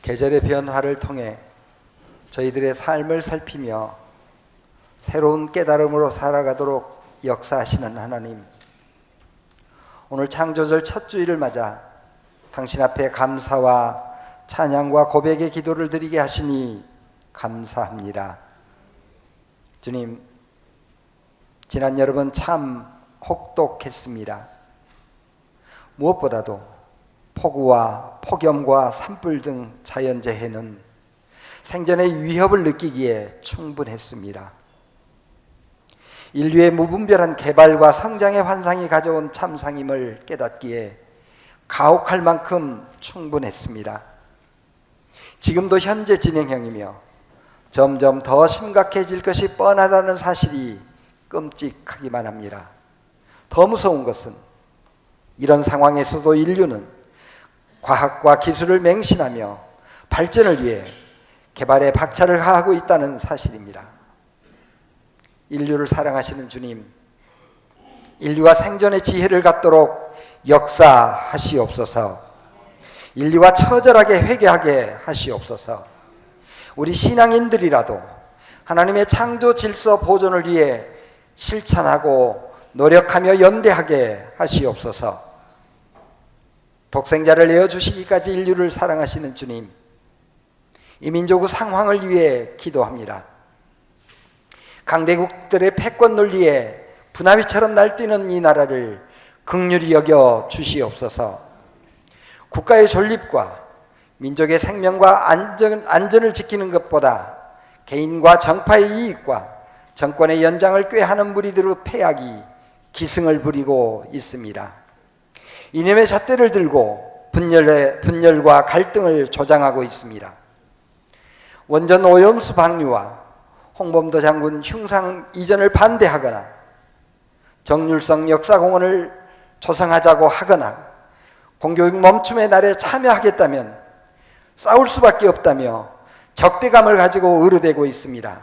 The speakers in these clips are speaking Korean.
계절의 변화를 통해 저희들의 삶을 살피며 새로운 깨달음으로 살아가도록 역사하시는 하나님, 오늘 창조절 첫 주일을 맞아 당신 앞에 감사와 찬양과 고백의 기도를 드리게 하시니 감사합니다. 주님, 지난 여름은 참 혹독했습니다. 무엇보다도 폭우와 폭염과 산불 등 자연재해는 생존의 위협을 느끼기에 충분했습니다. 인류의 무분별한 개발과 성장의 환상이 가져온 참상임을 깨닫기에 가혹할 만큼 충분했습니다. 지금도 현재 진행형이며 점점 더 심각해질 것이 뻔하다는 사실이 끔찍하기만 합니다. 더 무서운 것은 이런 상황에서도 인류는 과학과 기술을 맹신하며 발전을 위해 개발에 박차를 가하고 있다는 사실입니다. 인류를 사랑하시는 주님, 인류가 생존의 지혜를 갖도록 역사하시옵소서. 인류가 처절하게 회개하게 하시옵소서. 우리 신앙인들이라도 하나님의 창조 질서 보존을 위해 실천하고 노력하며 연대하게 하시옵소서. 독생자를 내어주시기까지 인류를 사랑하시는 주님, 이 민족의 상황을 위해 기도합니다. 강대국들의 패권 논리에 부나미처럼 날뛰는 이 나라를 긍휼히 여겨 주시옵소서. 국가의 존립과 민족의 생명과 안전을 지키는 것보다 개인과 정파의 이익과 정권의 연장을 꾀하는 무리들의 패악이 기승을 부리고 있습니다. 이념의 잣대를 들고 분열과 갈등을 조장하고 있습니다. 원전 오염수 방류와 홍범도 장군 흉상 이전을 반대하거나 정률성 역사공원을 조성하자고 하거나 공교육 멈춤의 날에 참여하겠다면 싸울 수밖에 없다며 적대감을 가지고 의뢰되고 있습니다.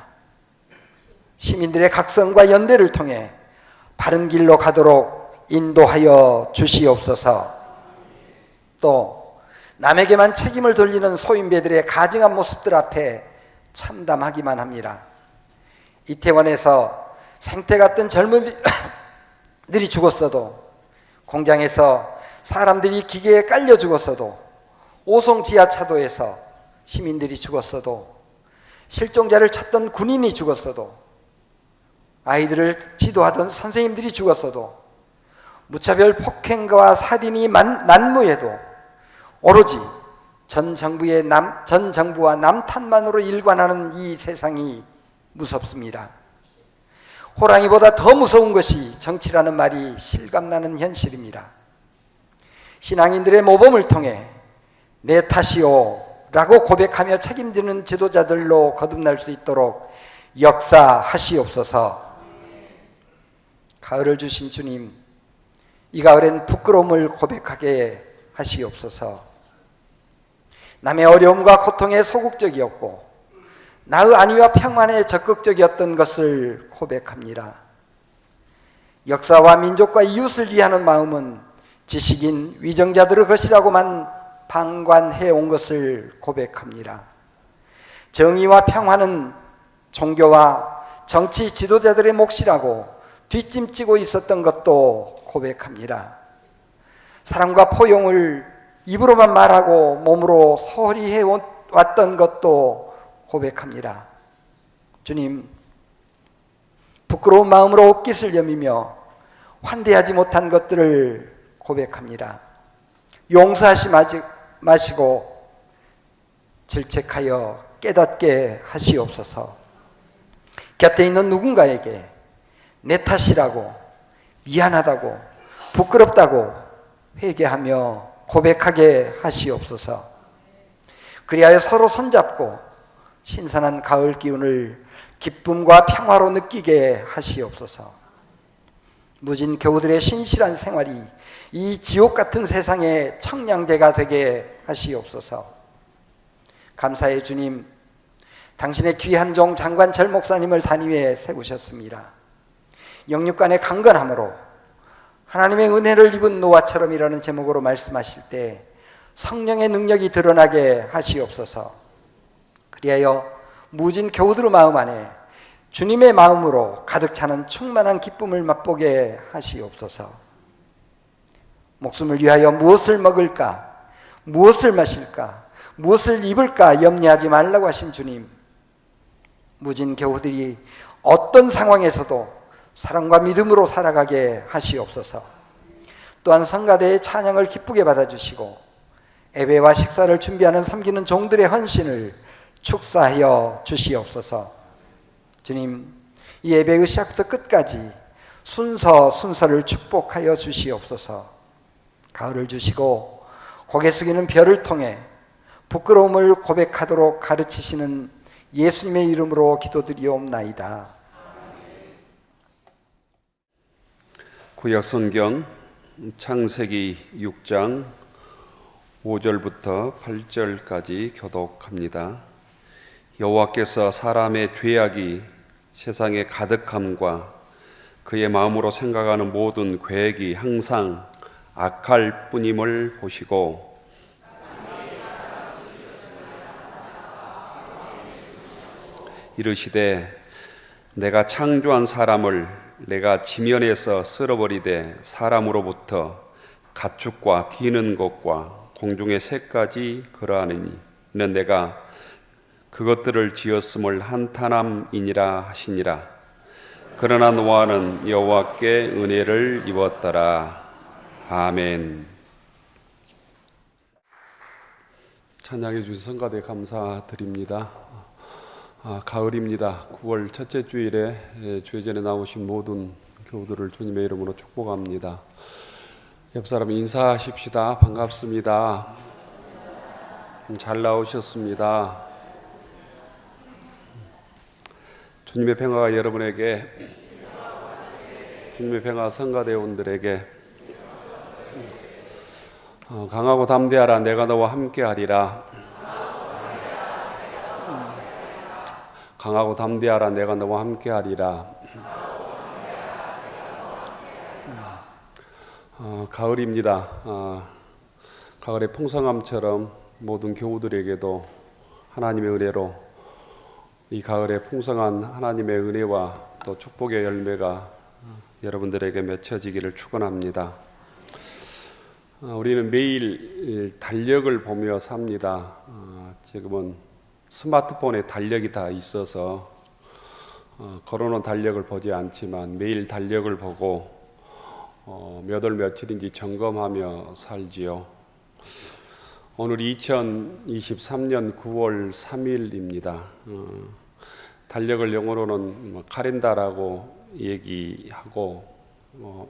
시민들의 각성과 연대를 통해 바른 길로 가도록 인도하여 주시옵소서. 또 남에게만 책임을 돌리는 소인배들의 가증한 모습들 앞에 참담하기만 합니다. 이태원에서 생태 같던 젊은이들이 죽었어도, 공장에서 사람들이 기계에 깔려 죽었어도, 오송 지하차도에서 시민들이 죽었어도, 실종자를 찾던 군인이 죽었어도, 아이들을 지도하던 선생님들이 죽었어도, 무차별 폭행과 살인이 난무해도 오로지 전 정부와 남탓만으로 일관하는 이 세상이 무섭습니다. 호랑이보다 더 무서운 것이 정치라는 말이 실감나는 현실입니다. 신앙인들의 모범을 통해 내 탓이오 라고 고백하며 책임지는 지도자들로 거듭날 수 있도록 역사하시옵소서. 가을을 주신 주님, 이 가을엔 부끄러움을 고백하게 하시옵소서. 남의 어려움과 고통에 소극적이었고 나의 안위와 평안에 적극적이었던 것을 고백합니다. 역사와 민족과 이웃을 위하는 마음은 지식인 위정자들의 것이라고만 방관해온 것을 고백합니다. 정의와 평화는 종교와 정치 지도자들의 몫이라고 뒷짐지고 있었던 것도 고백합니다. 사랑과 포용을 입으로만 말하고 몸으로 소홀히 해왔던 것도 고백합니다. 주님, 부끄러운 마음으로 옷깃을 여미며 환대하지 못한 것들을 고백합니다. 용서하지 마시고 질책하여 깨닫게 하시옵소서. 곁에 있는 누군가에게 내 탓이라고, 미안하다고, 부끄럽다고 회개하며 고백하게 하시옵소서. 그리하여 서로 손잡고 신선한 가을 기운을 기쁨과 평화로 느끼게 하시옵소서. 무진 교우들의 신실한 생활이 이 지옥 같은 세상의 청량대가 되게 하시옵소서. 감사의 주님, 당신의 귀한 종 장관철 목사님을 단위에 세우셨습니다. 영육간의 강건함으로 하나님의 은혜를 입은 노아처럼이라는 제목으로 말씀하실 때 성령의 능력이 드러나게 하시옵소서. 그리하여 무진 교우들의 마음 안에 주님의 마음으로 가득 차는 충만한 기쁨을 맛보게 하시옵소서. 목숨을 위하여 무엇을 먹을까, 무엇을 마실까, 무엇을 입을까 염려하지 말라고 하신 주님, 무진 교우들이 어떤 상황에서도 사랑과 믿음으로 살아가게 하시옵소서. 또한 성가대의 찬양을 기쁘게 받아주시고 예배와 식사를 준비하는 섬기는 종들의 헌신을 축사하여 주시옵소서. 주님, 이 예배의 시작부터 끝까지 순서를 축복하여 주시옵소서. 가을을 주시고 고개 숙이는 별을 통해 부끄러움을 고백하도록 가르치시는 예수님의 이름으로 기도드리옵나이다. 구약성경 창세기 6장 5절부터 8절까지 교독합니다. 여호와께서 사람의 죄악이 세상에 가득함과 그의 마음으로 생각하는 모든 계획이 항상 악할 뿐임을 보시고 이르시되 내가 창조한 사람을 내가 지면에서 쓸어버리되 사람으로부터 가축과 기는 것과 공중의 새까지 그러하느니 이는 내가 그것들을 지었음을 한탄함이니라 하시니라. 그러나 노아는 여호와께 은혜를 입었더라. 아멘. 찬양해 주신 성가대 감사드립니다. 가을입니다. 9월 첫째 주일에 주회전에 나오신 모든 교우들을 주님의 이름으로 축복합니다. 옆 사람 인사하십시다. 반갑습니다. 잘 나오셨습니다. 주님의 평화가 여러분에게, 주님의 평화 성가대원들에게 강하고 담대하라 내가 너와 함께하리라. 강하고 담대하라 내가 너와 함께하리라. 가을입니다. 가을의 풍성함처럼 모든 교우들에게도 하나님의 은혜로 이 가을에 풍성한 하나님의 은혜와 또 축복의 열매가 여러분들에게 맺혀지기를 축원합니다. 우리는 매일 달력을 보며 삽니다. 지금은 스마트폰에 달력이 다 있어서 걸어놓은 달력을 보지 않지만 매일 달력을 보고 몇 월 며칠인지 점검하며 살지요. 오늘 2023년 9월 3일입니다. 달력을 영어로는 카렌다라고 얘기하고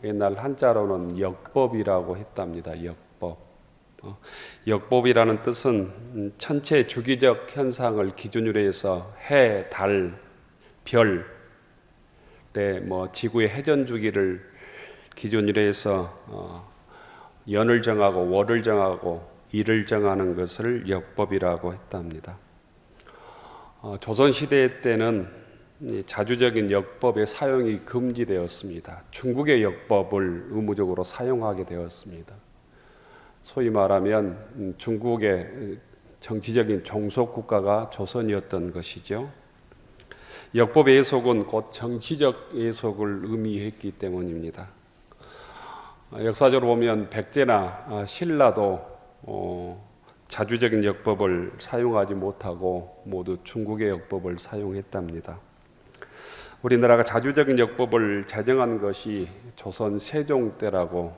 옛날 한자로는 역법이라고 했답니다. 역법. 역법이라는 뜻은 천체 주기적 현상을 기준으로 해서 해, 달, 별의 지구의 회전 주기를 기준으로 해서 연을 정하고 월을 정하고 일을 정하는 것을 역법이라고 했답니다. 조선시대 때는 자주적인 역법의 사용이 금지되었습니다. 중국의 역법을 의무적으로 사용하게 되었습니다. 소위 말하면 중국의 정치적인 종속 국가가 조선이었던 것이죠. 역법의 예속은 곧 정치적 예속을 의미했기 때문입니다. 역사적으로 보면 백제나 신라도 자주적인 역법을 사용하지 못하고 모두 중국의 역법을 사용했답니다. 우리나라가 자주적인 역법을 제정한 것이 조선 세종 때라고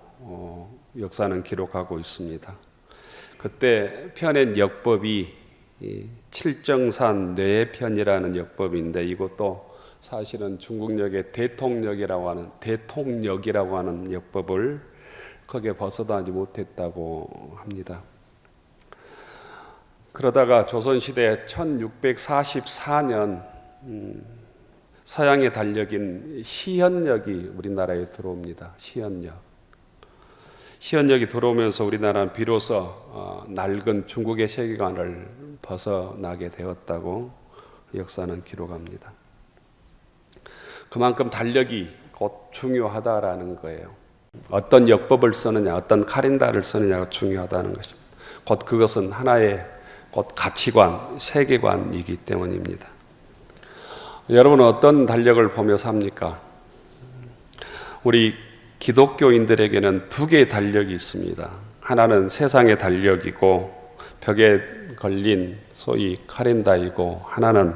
역사는 기록하고 있습니다. 그때 펴낸 역법이 칠정산 뇌편이라는 역법인데 이것도 사실은 중국역의 대통역이라고 하는 역법을 크게 벗어나지 못했다고 합니다. 그러다가 조선시대 1644년 서양의 달력인 시현역이 우리나라에 들어옵니다. 시현역이 들어오면서 우리나라는 비로소 낡은 중국의 세계관을 벗어나게 되었다고 역사는 기록합니다. 그만큼 달력이 곧 중요하다라는 거예요. 어떤 역법을 쓰느냐, 어떤 카렌다를 쓰느냐가 중요하다는 것입니다. 곧 그것은 하나의 곧 가치관, 세계관이기 때문입니다. 여러분은 어떤 달력을 보며 삽니까? 우리 기독교인들에게는 두 개의 달력이 있습니다. 하나는 세상의 달력이고 벽에 걸린 소위 카렌다이고, 하나는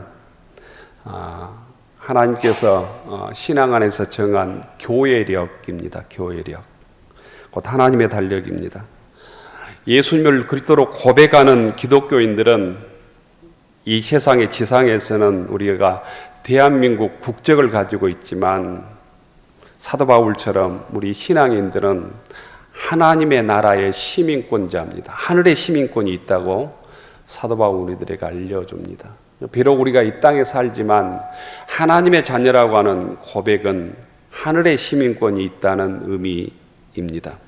하나님께서 신앙 안에서 정한 교회력입니다. 교회력. 곧 하나님의 달력입니다. 예수님을 그리스도로 고백하는 기독교인들은 이 세상의 지상에서는 우리가 대한민국 국적을 가지고 있지만, 사도 바울처럼 우리 신앙인들은 하나님의 나라의 시민권자입니다. 하늘의 시민권이 있다고 사도 바울 우리들에게 알려줍니다. 비록 우리가 이 땅에 살지만 하나님의 자녀라고 하는 고백은 하늘의 시민권이 있다는 의미입니다.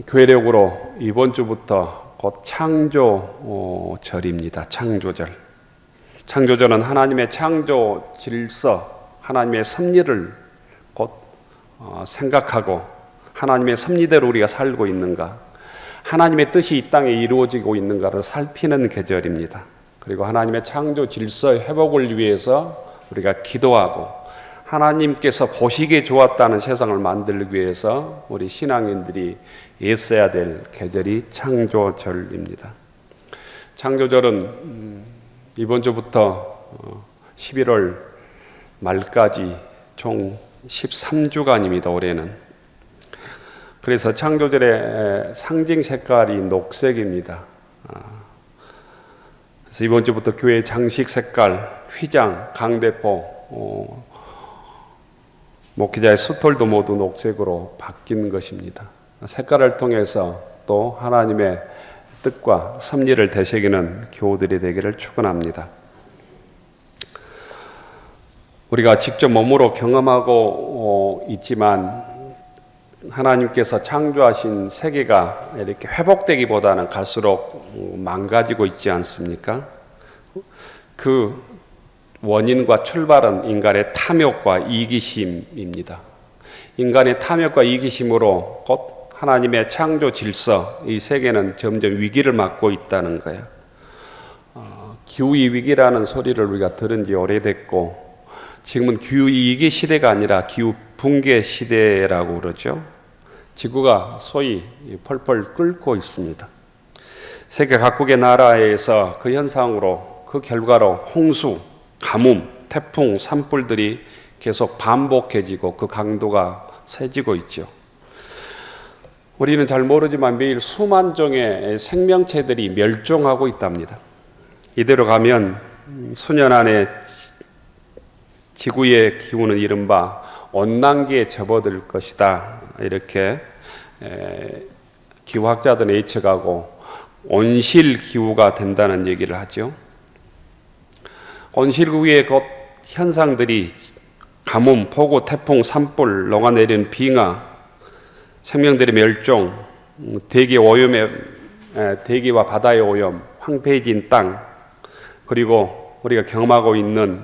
교회력으로 이번 주부터 곧 창조절입니다. 창조절. 창조절은 하나님의 창조 질서, 하나님의 섭리를 곧 생각하고 하나님의 섭리대로 우리가 살고 있는가, 하나님의 뜻이 이 땅에 이루어지고 있는가를 살피는 계절입니다. 그리고 하나님의 창조 질서의 회복을 위해서 우리가 기도하고, 하나님께서 보시기에 좋았다는 세상을 만들기 위해서 우리 신앙인들이 애써야 될 계절이 창조절입니다. 창조절은 이번 주부터 11월 말까지 총 13주간입니다. 올해는. 그래서 창조절의 상징 색깔이 녹색입니다. 그래서 이번 주부터 교회 장식 색깔, 휘장, 강대포, 목기자의 수톨도 모두 녹색으로 바뀐 것입니다. 색깔을 통해서 또 하나님의 뜻과 섭리를 되새기는 교우들이 되기를 축원합니다. 우리가 직접 몸으로 경험하고 있지만 하나님께서 창조하신 세계가 이렇게 회복되기보다는 갈수록 망가지고 있지 않습니까? 그 원인과 출발은 인간의 탐욕과 이기심입니다. 인간의 탐욕과 이기심으로 곧 하나님의 창조 질서, 이 세계는 점점 위기를 맞고 있다는 거예요. 기후위기라는 소리를 우리가 들은 지 오래됐고, 지금은 기후위기 시대가 아니라 기후붕괴 시대라고 그러죠. 지구가 소위 펄펄 끓고 있습니다. 세계 각국의 나라에서 그 현상으로, 그 결과로 홍수, 가뭄, 태풍, 산불들이 계속 반복해지고 그 강도가 세지고 있죠. 우리는 잘 모르지만 매일 수만 종의 생명체들이 멸종하고 있답니다. 이대로 가면 수년 안에 지구의 기후는 이른바 온난기에 접어들 것이다. 이렇게 기후학자들은 예측하고 온실기후가 된다는 얘기를 하죠. 온실기후의 곧 현상들이 가뭄, 폭우, 태풍, 산불, 녹아내리는 빙하, 생명들의 멸종, 대기 오염의 대기와 바다의 오염, 황폐해진 땅, 그리고 우리가 경험하고 있는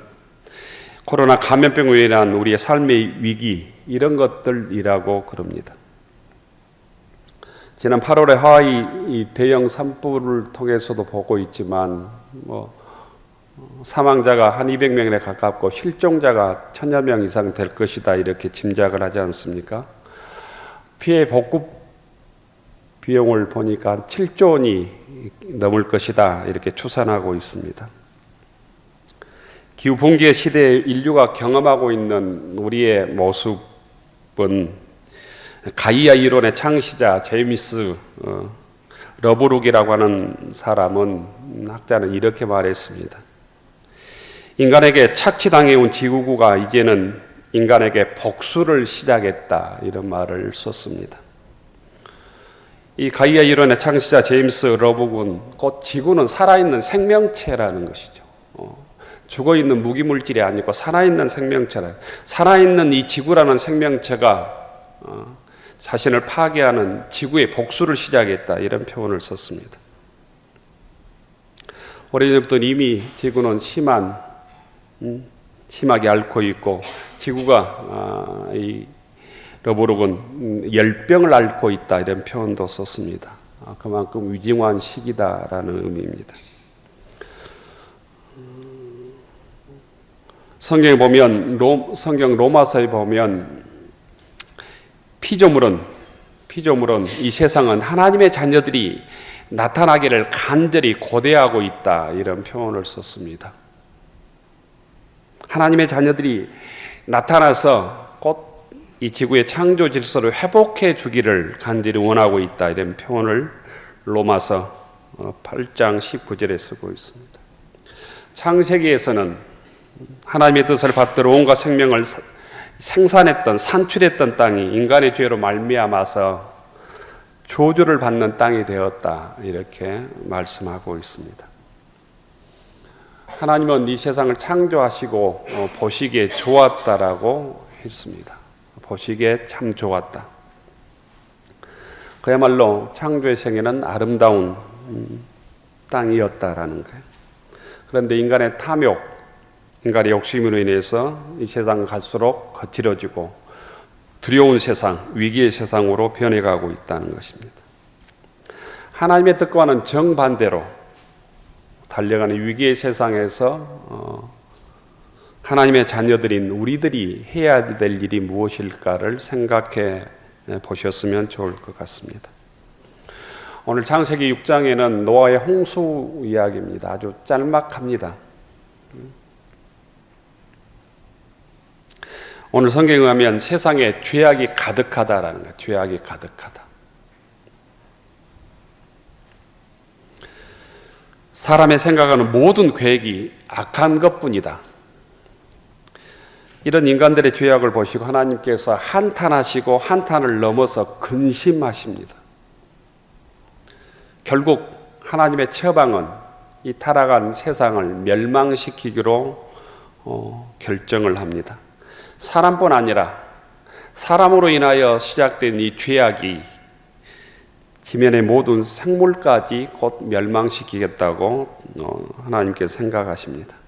코로나 감염병으로 인한 우리의 삶의 위기, 이런 것들이라고 그럽니다. 지난 8월에 하와이 대형 산불을 통해서도 보고 있지만 사망자가 한 200명에 가깝고 실종자가 1000여 명 이상 될 것이다, 이렇게 짐작을 하지 않습니까? 피해 복구 비용을 보니까 7조 원이 넘을 것이다, 이렇게 추산하고 있습니다. 기후붕괴 시대에 인류가 경험하고 있는 우리의 모습은 가이아 이론의 창시자 제임스 러브룩이라고 하는 학자는 이렇게 말했습니다. 인간에게 착취당해온 지구가 이제는 인간에게 복수를 시작했다, 이런 말을 썼습니다. 이 가이아 이론의 창시자 제임스 러브룩은 곧 지구는 살아있는 생명체라는 것이죠. 죽어있는 무기물질이 아니고 살아있는 생명체라, 살아있는 이 지구라는 생명체가 자신을 파괴하는 지구의 복수를 시작했다, 이런 표현을 썼습니다. 오래전부터 이미 지구는 심하게 앓고 있고, 지구가 러브룩은 열병을 앓고 있다 이런 표현도 썼습니다. 그만큼 위중한 시기다라는 의미입니다. 성경에 보면 성경 로마서에 보면 피조물은 이 세상은 하나님의 자녀들이 나타나기를 간절히 고대하고 있다 이런 표현을 썼습니다. 하나님의 자녀들이 나타나서 곧 이 지구의 창조 질서를 회복해 주기를 간절히 원하고 있다 이런 표현을 로마서 8장 19절에 쓰고 있습니다. 창세기에서는 하나님의 뜻을 받들어 온갖 생명을 생산했던 산출했던 땅이 인간의 죄로 말미암아서 저주를 받는 땅이 되었다 이렇게 말씀하고 있습니다. 하나님은 이 세상을 창조하시고 보시기에 좋았다라고 했습니다. 보시기에 참 좋았다. 그야말로 창조의 생애는 아름다운 땅이었다라는 거예요. 그런데 인간의 탐욕, 인간의 욕심으로 인해서 이 세상 갈수록 거칠어지고 두려운 세상, 위기의 세상으로 변해가고 있다는 것입니다. 하나님의 뜻과는 정반대로 달려가는 위기의 세상에서 하나님의 자녀들인 우리들이 해야 될 일이 무엇일까를 생각해 보셨으면 좋을 것 같습니다. 오늘 창세기 6장에는 노아의 홍수 이야기입니다. 아주 짤막합니다. 오늘 성경에 의하면 세상에 죄악이 가득하다라는 거예요. 죄악이 가득하다. 사람의 생각하는 모든 계획이 악한 것뿐이다. 이런 인간들의 죄악을 보시고 하나님께서 한탄하시고 한탄을 넘어서 근심하십니다. 결국 하나님의 처방은 이 타락한 세상을 멸망시키기로 결정을 합니다. 사람뿐 아니라 사람으로 인하여 시작된 이 죄악이 지면의 모든 생물까지 곧 멸망시키겠다고 하나님께서 생각하십니다.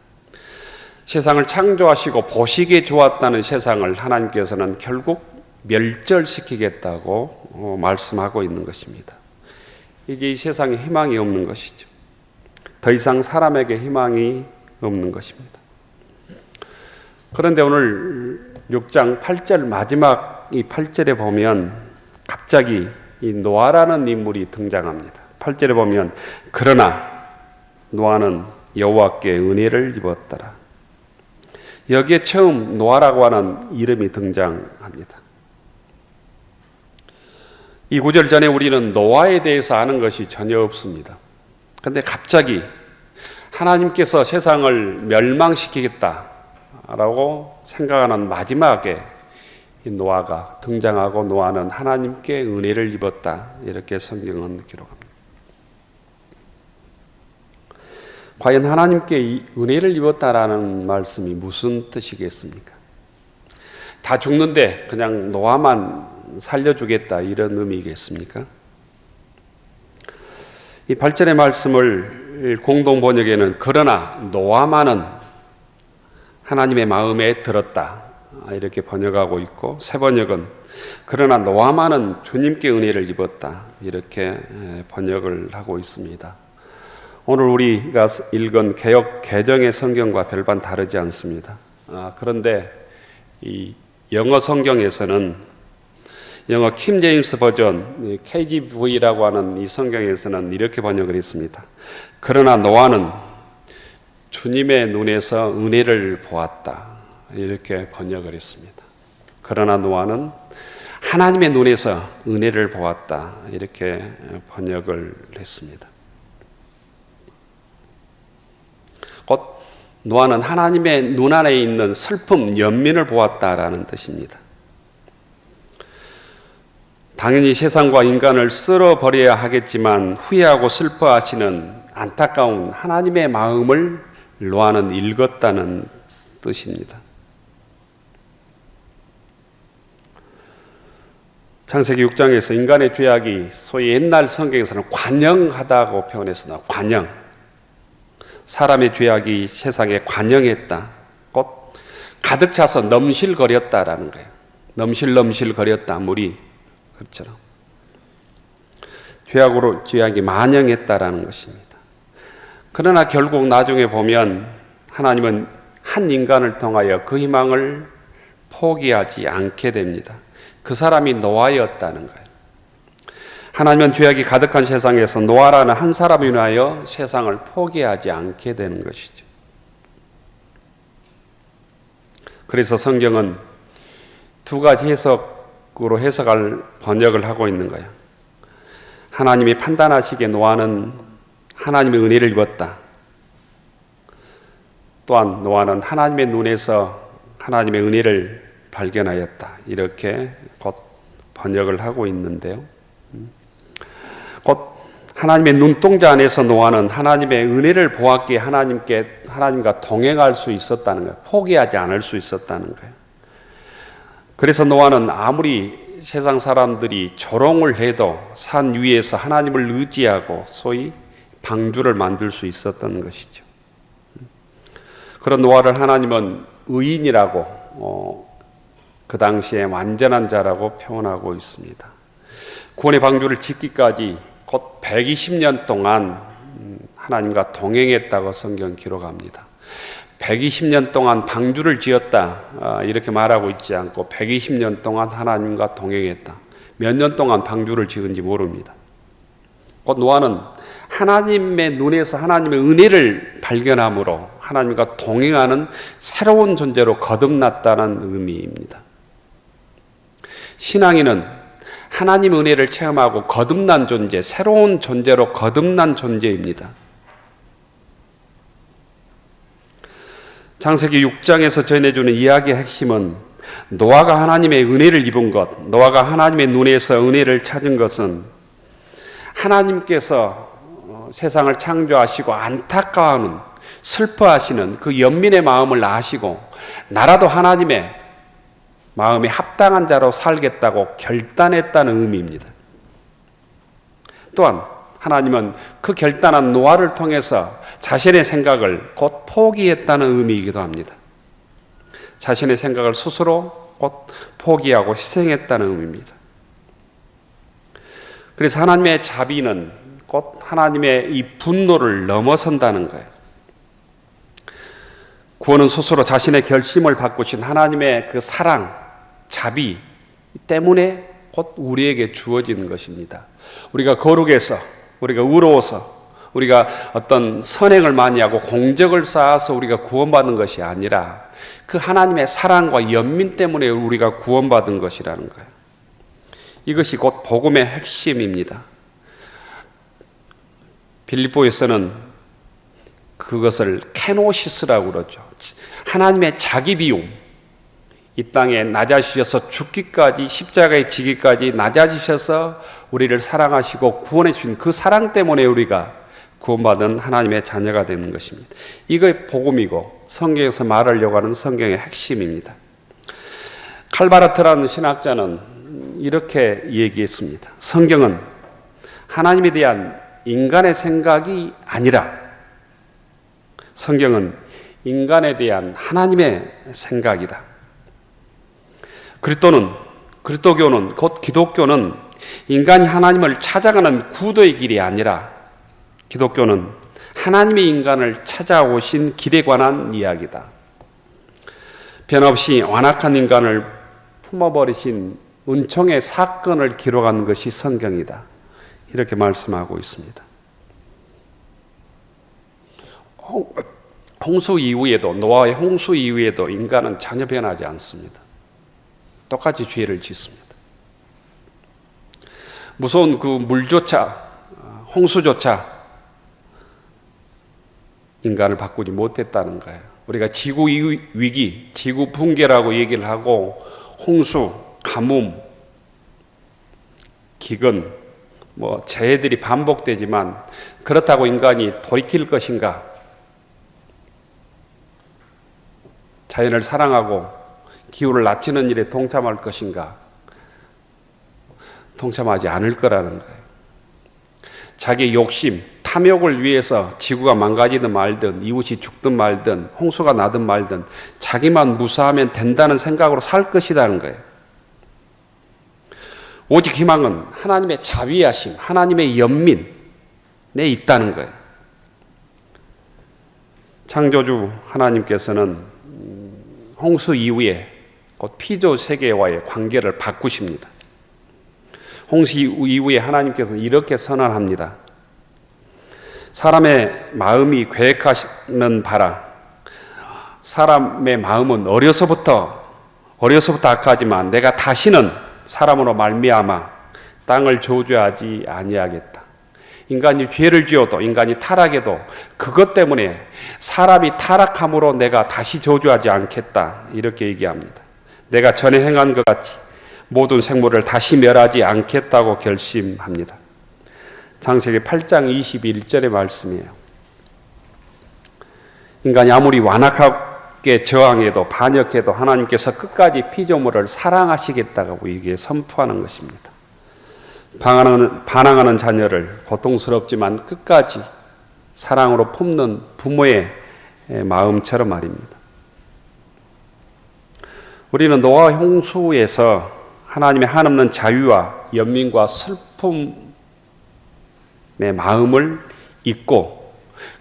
세상을 창조하시고 보시기에 좋았다는 세상을 하나님께서는 결국 멸절시키겠다고 말씀하고 있는 것입니다. 이제 이 세상에 희망이 없는 것이죠. 더 이상 사람에게 희망이 없는 것입니다. 그런데 오늘 6장 8절 마지막 이 8절에 보면 갑자기 이 노아라는 인물이 등장합니다. 8절에 보면 그러나 노아는 여호와께 은혜를 입었더라. 여기에 처음 노아라고 하는 이름이 등장합니다. 이 구절 전에 우리는 노아에 대해서 아는 것이 전혀 없습니다. 그런데 갑자기 하나님께서 세상을 멸망시키겠다라고 생각하는 마지막에 이 노아가 등장하고 노아는 하나님께 은혜를 입었다 이렇게 성경은 기록합니다. 과연 하나님께 은혜를 입었다라는 말씀이 무슨 뜻이겠습니까? 다 죽는데 그냥 노아만 살려주겠다 이런 의미겠습니까? 이 8절의 말씀을 공동 번역에는 그러나 노아만은 하나님의 마음에 들었다 이렇게 번역하고 있고 새 번역은 그러나 노아만은 주님께 은혜를 입었다 이렇게 번역을 하고 있습니다. 오늘 우리가 읽은 개역 개정의 성경과 별반 다르지 않습니다. 그런데 이 영어 성경에서는 영어 킹 제임스 버전 KJV라고 하는 이 성경에서는 이렇게 번역을 했습니다. 그러나 노아는 주님의 눈에서 은혜를 보았다 이렇게 번역을 했습니다. 그러나 노아는 하나님의 눈에서 은혜를 보았다 이렇게 번역을 했습니다. 곧 노아는 하나님의 눈 안에 있는 슬픔, 연민을 보았다라는 뜻입니다. 당연히 세상과 인간을 쓸어버려야 하겠지만 후회하고 슬퍼하시는 안타까운 하나님의 마음을 노아는 읽었다는 뜻입니다. 창세기 6장에서 인간의 죄악이 소위 옛날 성경에서는 관영하다고 표현했으나 관영, 사람의 죄악이 세상에 관영했다. 곧 가득 차서 넘실거렸다라는 거예요. 넘실넘실 거렸다 물이 그처럼 죄악이 만영했다라는 것입니다. 그러나 결국 나중에 보면 하나님은 한 인간을 통하여 그 희망을 포기하지 않게 됩니다. 그 사람이 노아였다는 거예요. 하나님은 죄악이 가득한 세상에서 노아라는 한 사람을 위하여 세상을 포기하지 않게 되는 것이죠. 그래서 성경은 두 가지 해석으로 번역을 하고 있는 거예요. 하나님이 판단하시기에 노아는 하나님의 은혜를 입었다. 또한 노아는 하나님의 눈에서 하나님의 은혜를 발견하였다. 이렇게 곧 번역을 하고 있는데요. 곧 하나님의 눈동자 안에서 노아는 하나님의 은혜를 보았기에 하나님과 동행할 수 있었다는 거예요. 포기하지 않을 수 있었다는 거예요. 그래서 노아는 아무리 세상 사람들이 조롱을 해도 산 위에서 하나님을 의지하고 소위 방주를 만들 수 있었던 것이죠. 그런 노아를 하나님은 의인이라고 그 당시에 완전한 자라고 표현하고 있습니다. 구원의 방주를 짓기까지 곧 120년 동안 하나님과 동행했다고 성경 기록합니다. 120년 동안 방주를 지었다 이렇게 말하고 있지 않고 120년 동안 하나님과 동행했다. 몇 년 동안 방주를 지은지 모릅니다. 곧 노아는 하나님의 눈에서 하나님의 은혜를 발견함으로 하나님과 동행하는 새로운 존재로 거듭났다는 의미입니다. 신앙인은 하나님의 은혜를 체험하고 거듭난 존재, 새로운 존재로 거듭난 존재입니다. 창세기 6장에서 전해주는 이야기의 핵심은 노아가 하나님의 은혜를 입은 것, 노아가 하나님의 눈에서 은혜를 찾은 것은 하나님께서 세상을 창조하시고 안타까워하는, 슬퍼하시는 그 연민의 마음을 아시고 나라도 하나님의 마음에 합당한 자로 살겠다고 결단했다는 의미입니다. 또한 하나님은 그 결단한 노아를 통해서 자신의 생각을 곧 포기했다는 의미이기도 합니다. 자신의 생각을 스스로 곧 포기하고 희생했다는 의미입니다. 그래서 하나님의 자비는 곧 하나님의 이 분노를 넘어선다는 거예요. 구원은 스스로 자신의 결심을 바꾸신 하나님의 그 사랑, 자비 때문에 곧 우리에게 주어지는 것입니다. 우리가 거룩해서, 우리가 의로워서, 우리가 어떤 선행을 많이 하고 공적을 쌓아서 우리가 구원받은 것이 아니라 그 하나님의 사랑과 연민 때문에 우리가 구원받은 것이라는 거예요. 이것이 곧 복음의 핵심입니다. 빌립보에서는 그것을 케노시스라고 그러죠. 하나님의 자기 비움, 이 땅에 낮아지셔서 죽기까지, 십자가에 지기까지 낮아지셔서 우리를 사랑하시고 구원해 주신 그 사랑 때문에 우리가 구원받은 하나님의 자녀가 되는 것입니다. 이게 복음이고 성경에서 말하려고 하는 성경의 핵심입니다. 칼바르트라는 신학자는 이렇게 얘기했습니다. 성경은 하나님에 대한 인간의 생각이 아니라 성경은 인간에 대한 하나님의 생각이다. 그리스도교는 곧 기독교는 인간이 하나님을 찾아가는 구도의 길이 아니라 기독교는 하나님의 인간을 찾아오신 길에 관한 이야기다. 변함없이 완악한 인간을 품어버리신 은총의 사건을 기록한 것이 성경이다. 이렇게 말씀하고 있습니다. 홍수 이후에도, 노아의 홍수 이후에도 인간은 전혀 변하지 않습니다. 똑같이 죄를 짓습니다. 무서운 그 물조차, 홍수조차 인간을 바꾸지 못했다는 거예요. 우리가 지구 위기, 지구 붕괴라고 얘기를 하고 홍수, 가뭄, 기근, 재해들이 반복되지만 그렇다고 인간이 돌이킬 것인가? 자연을 사랑하고 기후를 낮추는 일에 동참할 것인가? 동참하지 않을 거라는 거예요. 자기 욕심, 탐욕을 위해서 지구가 망가지든 말든 이웃이 죽든 말든 홍수가 나든 말든 자기만 무사하면 된다는 생각으로 살 것이라는 거예요. 오직 희망은 하나님의 자비하심, 하나님의 연민에 있다는 거예요. 창조주 하나님께서는 홍수 이후에 곧 피조 세계와의 관계를 바꾸십니다. 홍수 이후에 하나님께서는 이렇게 선언합니다. 사람의 마음이 계획하는 바라. 사람의 마음은 어려서부터 악하지만 내가 다시는 사람으로 말미암아 땅을 저주하지 아니하겠다. 인간이 죄를 지어도, 인간이 타락해도 그것 때문에 사람이 타락함으로 내가 다시 저주하지 않겠다, 이렇게 얘기합니다. 내가 전에 행한 것 같이 모든 생물을 다시 멸하지 않겠다고 결심합니다. 창세기 8장 21절의 말씀이에요. 인간이 아무리 완악하게 저항해도 반역해도 하나님께서 끝까지 피조물을 사랑하시겠다고 이게 선포하는 것입니다. 반항하는 자녀를 고통스럽지만 끝까지 사랑으로 품는 부모의 마음처럼 말입니다. 우리는 노아 홍수에서 하나님의 한없는 자유와 연민과 슬픔의 마음을 잊고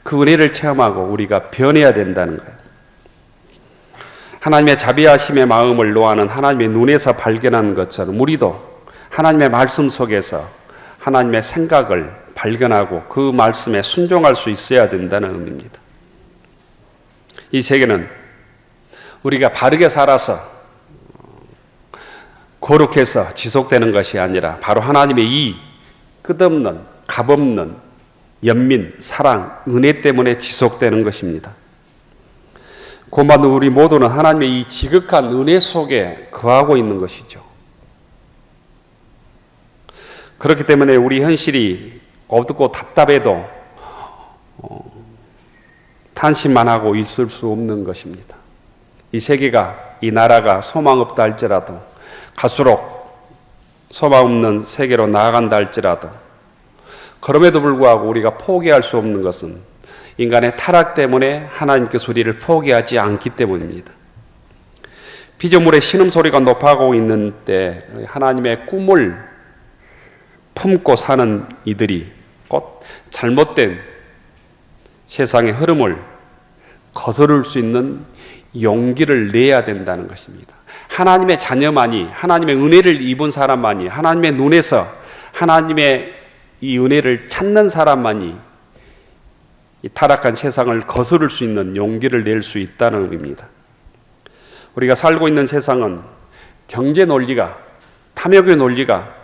그 은혜를 체험하고 우리가 변해야 된다는 거예요. 하나님의 자비하심의 마음을 노하는 하나님의 눈에서 발견한 것처럼 우리도 하나님의 말씀 속에서 하나님의 생각을 발견하고 그 말씀에 순종할 수 있어야 된다는 의미입니다. 이 세계는 우리가 바르게 살아서 거룩해서 지속되는 것이 아니라 바로 하나님의 이 끝없는 값없는 연민, 사랑, 은혜 때문에 지속되는 것입니다. 고만 우리 모두는 하나님의 이 지극한 은혜 속에 거하고 있는 것이죠. 그렇기 때문에 우리 현실이 어둡고 답답해도 탄식만 하고 있을 수 없는 것입니다. 이 세계가, 이 나라가 소망 없다 할지라도 갈수록 소망 없는 세계로 나아간다 할지라도 그럼에도 불구하고 우리가 포기할 수 없는 것은 인간의 타락 때문에 하나님께서 우리를 포기하지 않기 때문입니다. 피조물의 신음소리가 높아가고 있는 때 하나님의 꿈을 품고 사는 이들이 곧 잘못된 세상의 흐름을 거스를 수 있는 용기를 내야 된다는 것입니다. 하나님의 자녀만이, 하나님의 은혜를 입은 사람만이, 하나님의 눈에서 하나님의 이 은혜를 찾는 사람만이 이 타락한 세상을 거스를 수 있는 용기를 낼 수 있다는 의미입니다. 우리가 살고 있는 세상은 경제 논리가, 탐욕의 논리가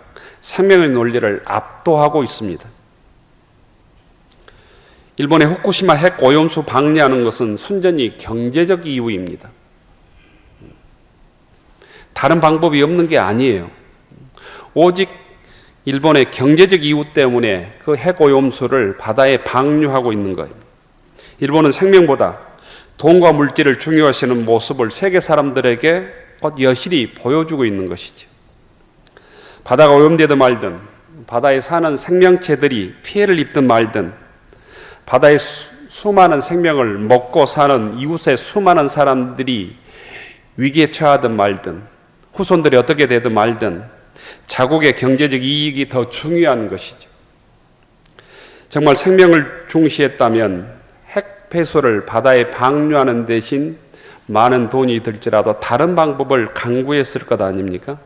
생명의 논리를 압도하고 있습니다. 일본의 후쿠시마 핵 오염수 방류하는 것은 순전히 경제적 이유입니다. 다른 방법이 없는 게 아니에요. 오직 일본의 경제적 이유 때문에 그 핵 오염수를 바다에 방류하고 있는 거예요. 일본은 생명보다 돈과 물질을 중요하시는 모습을 세계 사람들에게 여실히 보여주고 있는 것이죠. 바다가 오염되든 말든, 바다에 사는 생명체들이 피해를 입든 말든, 바다의 수많은 생명을 먹고 사는 이웃의 수많은 사람들이 위기에 처하든 말든, 후손들이 어떻게 되든 말든 자국의 경제적 이익이 더 중요한 것이죠. 정말 생명을 중시했다면 핵 폐수를 바다에 방류하는 대신 많은 돈이 들지라도 다른 방법을 강구했을 것 아닙니까?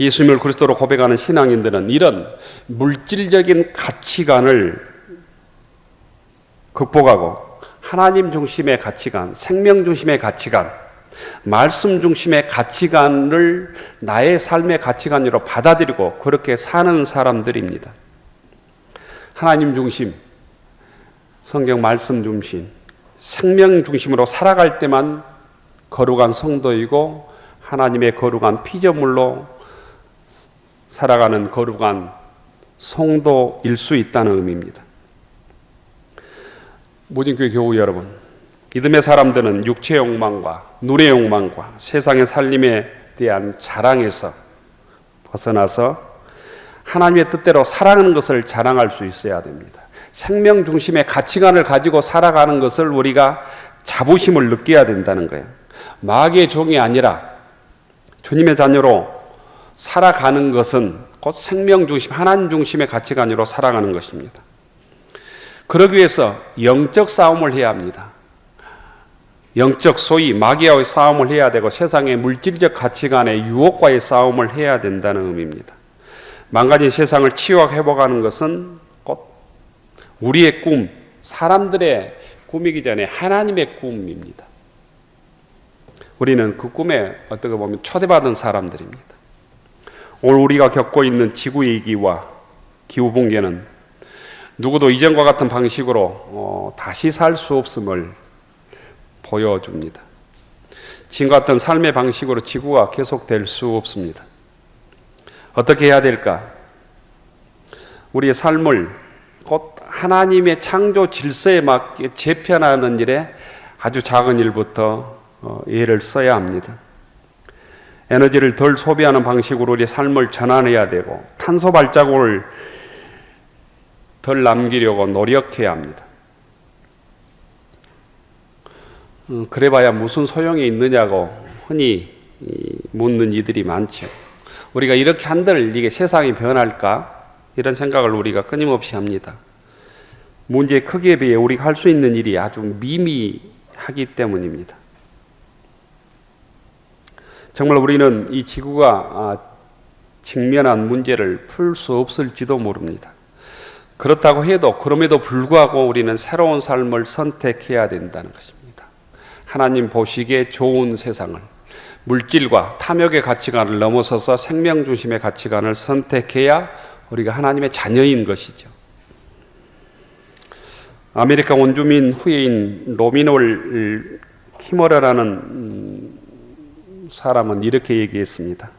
예수님을 그리스도로 고백하는 신앙인들은 이런 물질적인 가치관을 극복하고 하나님 중심의 가치관, 생명 중심의 가치관, 말씀 중심의 가치관을 나의 삶의 가치관으로 받아들이고 그렇게 사는 사람들입니다. 하나님 중심, 성경 말씀 중심, 생명 중심으로 살아갈 때만 거룩한 성도이고 하나님의 거룩한 피조물로 살아가는 거룩한 성도일 수 있다는 의미입니다. 모진교회 교우 여러분, 믿음의 사람들은 육체의 욕망과 눈의 욕망과 세상의 살림에 대한 자랑에서 벗어나서 하나님의 뜻대로 살아가는 것을 자랑할 수 있어야 됩니다. 생명 중심의 가치관을 가지고 살아가는 것을 우리가 자부심을 느껴야 된다는 거예요. 마귀의 종이 아니라 주님의 자녀로 살아가는 것은 곧 생명 중심, 하나님 중심의 가치관으로 살아가는 것입니다. 그러기 위해서 영적 싸움을 해야 합니다. 영적 소위 마귀와의 싸움을 해야 되고 세상의 물질적 가치관의 유혹과의 싸움을 해야 된다는 의미입니다. 망가진 세상을 치유하고 회복하는 것은 곧 우리의 꿈, 사람들의 꿈이기 전에 하나님의 꿈입니다. 우리는 그 꿈에 어떻게 보면 초대받은 사람들입니다. 오늘 우리가 겪고 있는 지구위기와 기후붕괴는 누구도 이전과 같은 방식으로 다시 살 수 없음을 보여줍니다. 지금과 같은 삶의 방식으로 지구가 계속될 수 없습니다. 어떻게 해야 될까? 우리의 삶을 곧 하나님의 창조 질서에 맞게 재편하는 일에 아주 작은 일부터 애를 써야 합니다. 에너지를 덜 소비하는 방식으로 우리의 삶을 전환해야 되고 탄소 발자국을 덜 남기려고 노력해야 합니다. 그래봐야 무슨 소용이 있느냐고 흔히 묻는 이들이 많죠. 우리가 이렇게 한들 이게 세상이 변할까? 이런 생각을 우리가 끊임없이 합니다. 문제의 크기에 비해 우리가 할 수 있는 일이 아주 미미하기 때문입니다. 정말 우리는 이 지구가 직면한 문제를 풀 수 없을지도 모릅니다. 그렇다고 해도 그럼에도 불구하고 우리는 새로운 삶을 선택해야 된다는 것입니다. 하나님 보시기에 좋은 세상을, 물질과 탐욕의 가치관을 넘어서서 생명 중심의 가치관을 선택해야 우리가 하나님의 자녀인 것이죠. 아메리카 원주민 후예인 로미놀 키머러라는 사람은 이렇게 얘기했습니다.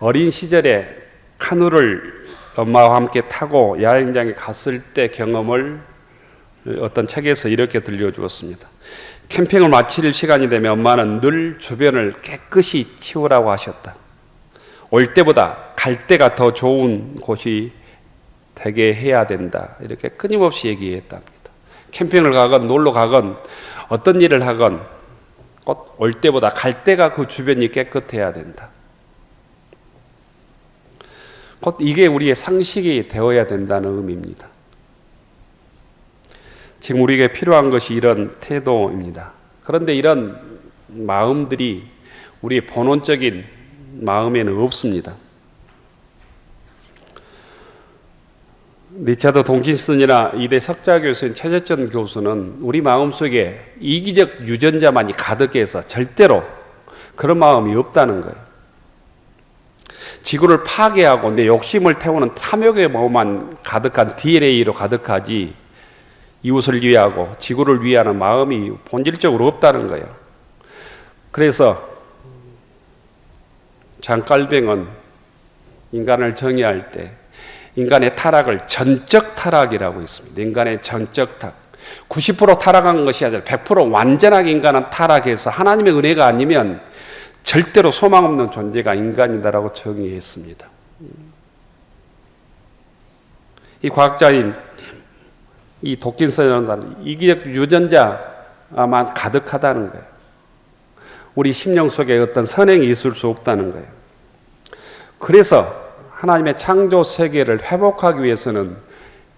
어린 시절에 카누를 엄마와 함께 타고 야영장에 갔을 때 경험을 어떤 책에서 이렇게 들려주었습니다. 캠핑을 마칠 시간이 되면 엄마는 늘 주변을 깨끗이 치우라고 하셨다. 올 때보다 갈 때가 더 좋은 곳이 되게 해야 된다. 이렇게 끊임없이 얘기했답니다. 캠핑을 가건 놀러 가건 어떤 일을 하건 곧 올 때보다 갈 때가 그 주변이 깨끗해야 된다. 곧 이게 우리의 상식이 되어야 된다는 의미입니다. 지금 우리에게 필요한 것이 이런 태도입니다. 그런데 이런 마음들이 우리의 본원적인 마음에는 없습니다. 리차드 돈킨슨이나 이대 석좌 교수인 최재천 교수는 우리 마음속에 이기적 유전자만이 가득해서 절대로 그런 마음이 없다는 거예요. 지구를 파괴하고 내 욕심을 태우는 탐욕의 마음만 가득한 DNA로 가득하지 이웃을 위하고 지구를 위하는 마음이 본질적으로 없다는 거예요. 그래서 장 깔뱅은 인간을 정의할 때 인간의 타락을 전적 타락이라고 했습니다. 인간의 전적 타락. 90% 타락한 것이 아니라 100% 완전하게 인간은 타락해서 하나님의 은혜가 아니면 절대로 소망 없는 존재가 인간이다라고 정의했습니다. 이 과학자인 이 도킨슨이라는 사람, 이기적 유전자만 가득하다는 거예요. 우리 심령 속에 어떤 선행이 있을 수 없다는 거예요. 그래서 하나님의 창조 세계를 회복하기 위해서는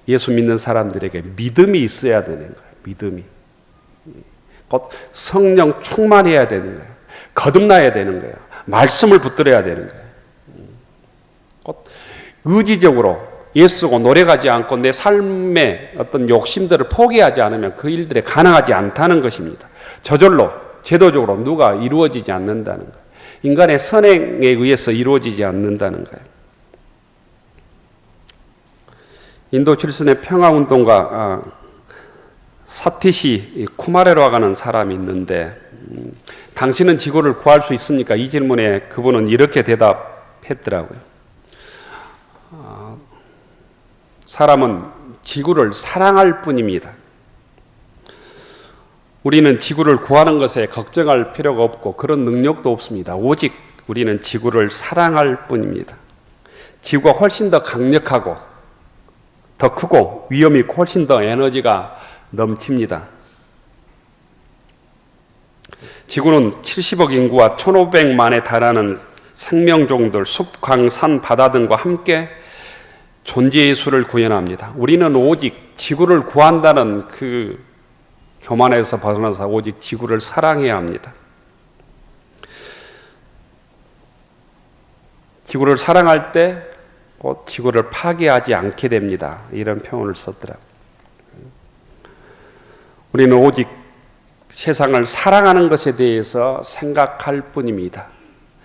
예수 믿는 사람들에게 믿음이 있어야 되는 거예요. 믿음이. 곧 성령 충만해야 되는 거예요. 거듭나야 되는 거예요. 말씀을 붙들어야 되는 거예요. 곧 의지적으로 예수고 노력하지 않고 내 삶의 어떤 욕심들을 포기하지 않으면 그 일들이 가능하지 않다는 것입니다. 저절로 제도적으로 누가 이루어지지 않는다는 거예요. 인간의 선행에 의해서 이루어지지 않는다는 거예요. 인도 출신의 평화운동가 사티시 쿠마레로와 가는 사람이 있는데 당신은 지구를 구할 수 있습니까? 이 질문에 그분은 이렇게 대답했더라고요. 사람은 지구를 사랑할 뿐입니다. 우리는 지구를 구하는 것에 걱정할 필요가 없고 그런 능력도 없습니다. 오직 우리는 지구를 사랑할 뿐입니다. 지구가 훨씬 더 강력하고 더 크고 위험이 훨씬 더 에너지가 넘칩니다. 지구는 70억 인구와 1,500만에 달하는 생명종들, 숲, 강, 산, 바다 등과 함께 존재의 수를 구현합니다. 우리는 오직 지구를 구한다는 그 교만에서 벗어나서 오직 지구를 사랑해야 합니다. 지구를 사랑할 때 곧 지구를 파괴하지 않게 됩니다. 이런 표현을 썼더라고요. 우리는 오직 세상을 사랑하는 것에 대해서 생각할 뿐입니다.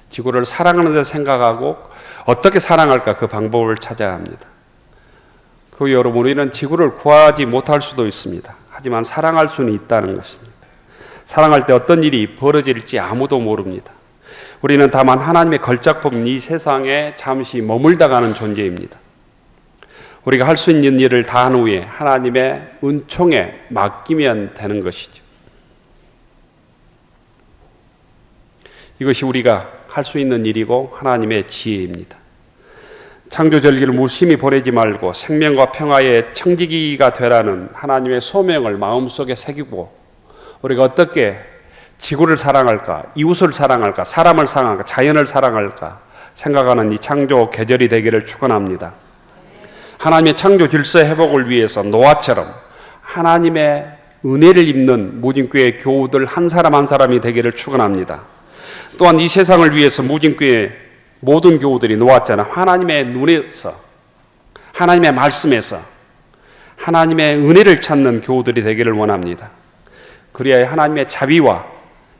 지구를 사랑하는 데 생각하고 어떻게 사랑할까 그 방법을 찾아야 합니다. 그 여러분, 우리는 지구를 구하지 못할 수도 있습니다. 하지만 사랑할 수는 있다는 것입니다. 사랑할 때 어떤 일이 벌어질지 아무도 모릅니다. 우리는 다만 하나님의 걸작품 이 세상에 잠시 머물다 가는 존재입니다. 우리가 할 수 있는 일을 다 한 후에 하나님의 은총에 맡기면 되는 것이죠. 이것이 우리가 할 수 있는 일이고 하나님의 지혜입니다. 창조절기를 무심히 보내지 말고 생명과 평화의 청지기가 되라는 하나님의 소명을 마음속에 새기고 우리가 어떻게 지구를 사랑할까, 이웃을 사랑할까, 사람을 사랑할까, 자연을 사랑할까 생각하는 이 창조 계절이 되기를 축원합니다. 하나님의 창조 질서 회복을 위해서 노아처럼 하나님의 은혜를 입는 무진교회 교우들 한 사람 한 사람이 되기를 축원합니다. 또한 이 세상을 위해서 무진교회 모든 교우들이 노아처럼 하나님의 눈에서, 하나님의 말씀에서 하나님의 은혜를 찾는 교우들이 되기를 원합니다. 그래야 하나님의 자비와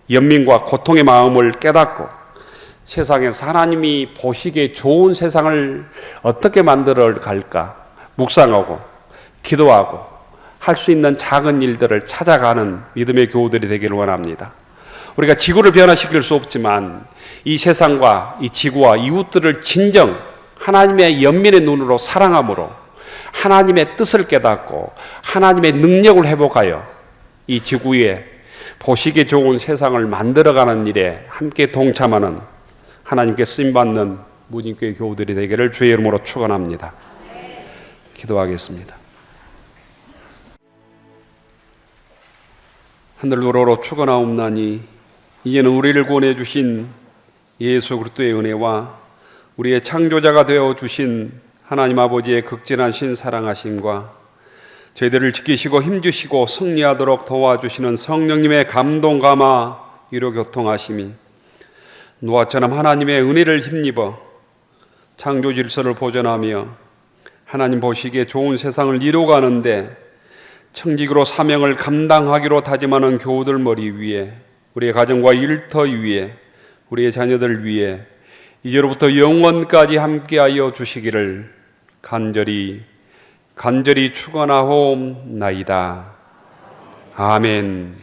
연민과 고통의 마음을 깨닫고 세상에서 하나님이 보시기에 좋은 세상을 어떻게 만들어 갈까 묵상하고 기도하고 할 수 있는 작은 일들을 찾아가는 믿음의 교우들이 되기를 원합니다. 우리가 지구를 변화시킬 수 없지만 이 세상과 이 지구와 이웃들을 진정 하나님의 연민의 눈으로 사랑함으로 하나님의 뜻을 깨닫고 하나님의 능력을 회복하여 이 지구에 보시기에 좋은 세상을 만들어가는 일에 함께 동참하는 하나님께 쓰임받는 무진교회 교우들이 되기를 주의 이름으로 축원합니다. 기도하겠습니다. 하늘노로로 축원하옵나니 이제는 우리를 구원해 주신 예수 그리스도의 은혜와 우리의 창조자가 되어 주신 하나님 아버지의 극진하신 사랑하심과 저희들을 지키시고 힘주시고 승리하도록 도와주시는 성령님의 감동 감화 위로 교통하심이 노아처럼 하나님의 은혜를 힘입어 창조 질서를 보존하며 하나님 보시기에 좋은 세상을 이루어가는데 청지기로 사명을 감당하기로 다짐하는 교우들 머리 위에 우리의 가정과 일터 위에 우리의 자녀들 위에 이제로부터 영원까지 함께하여 주시기를 간절히 축원하옵나이다. 아멘.